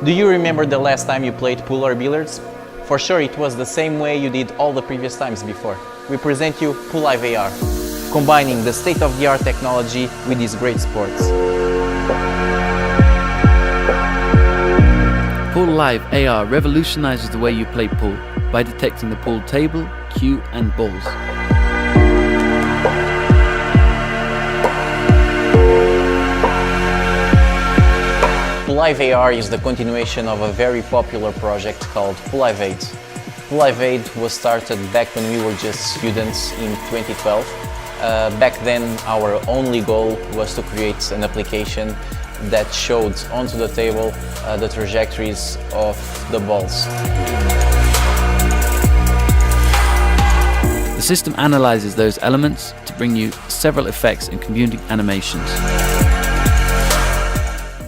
Do you remember the last time you played pool or billiards? For sure it was the same way you did all the previous times before. We present you Pool Live AR, combining the state-of-the-art technology with these great sports. Pool Live AR revolutionizes the way you play pool by detecting the pool table, cue and balls. Pool Live AR is the continuation of a very popular project called Pool Live Aid. Pool Live Aid was started back when we were just students in 2012. Back then our only goal was to create an application that showed onto the table the trajectories of the balls. The system analyzes those elements to bring you several effects and computing animations.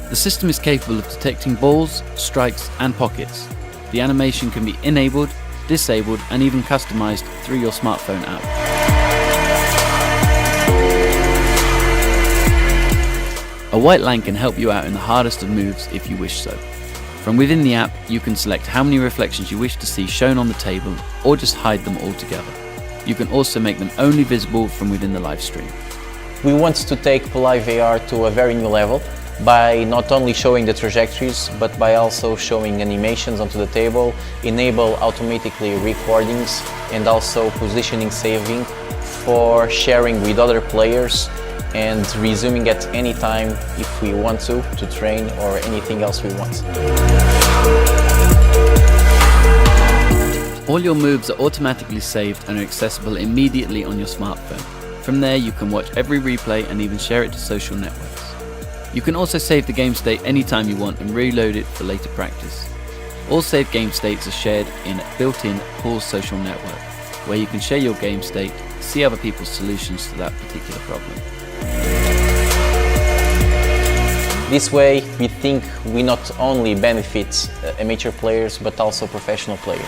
The system is capable of detecting balls, strikes and pockets. The animation can be enabled, disabled and even customized through your smartphone app. A white line can help you out in the hardest of moves if you wish so. From within the app, you can select how many reflections you wish to see shown on the table or just hide them altogether. You can also make them only visible from within the live stream. We want to take Pool Live AR to a very new level by not only showing the trajectories but by also showing animations onto the table, enable automatically recordings and also positioning saving for sharing with other players and resuming at any time if we want to train or anything else we want. All your moves are automatically saved and are accessible immediately on your smartphone. From there you can watch every replay and even share it to social networks. You can also save the game state anytime you want and reload it for later practice. All saved game states are shared in a built-in Pool social network, where you can share your game state, see other people's solutions to that particular problem. This way we think we not only benefit amateur players but also professional players.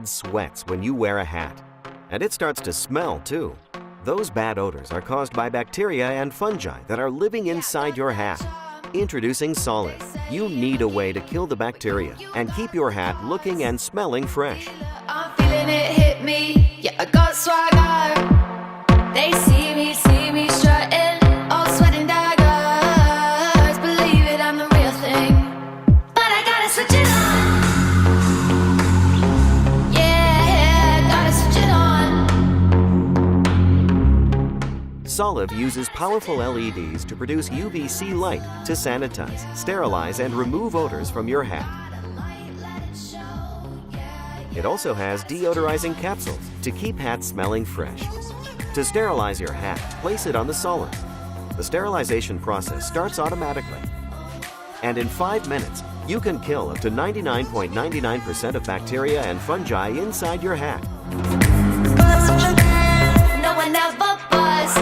head sweats when you wear a hat. And it starts to smell too. Those bad odors are caused by bacteria and fungi that are living inside your hat. Introducing Solid. You need a way to kill the bacteria and keep your hat looking and smelling fresh. I'm feeling it hit me. Yeah, I got swagger. They see me strutting, all sweat and daggers. Believe it, I'm the real thing. But I gotta switch it on. Yeah, gotta switch it on. Solid uses powerful LEDs to produce UVC light to sanitize, sterilize, and remove odors from your hat. It also has deodorizing capsules to keep hats smelling fresh. To sterilize your hat, place it on the Solid. The sterilization process starts automatically. And in 5 minutes, you can kill up to 99.99% of bacteria and fungi inside your hat. No one ever bust.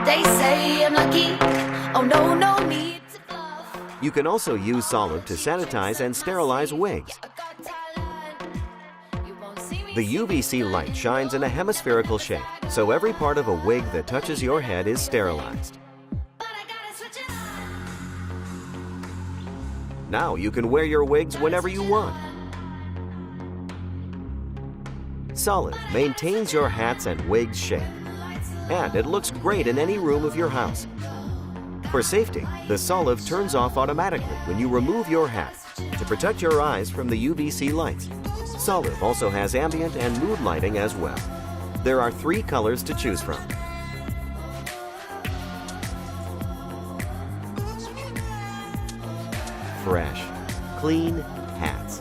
They say I'm lucky. Oh no, no need to bluff. You can also use Solid to sanitize and sterilize wigs. I got talent. You won't see me. The UVC light shines in a hemispherical shape, so every part of a wig that touches your head is sterilized. But I gotta switch it on. Now you can wear your wigs whenever you want. Solid maintains your hats and wigs shape, and it looks great in any room of your house. For safety, the Solid turns off automatically when you remove your hat to protect your eyes from the UVC lights. Solid also has ambient and mood lighting as well. There are 3 colors to choose from. Fresh, clean hats.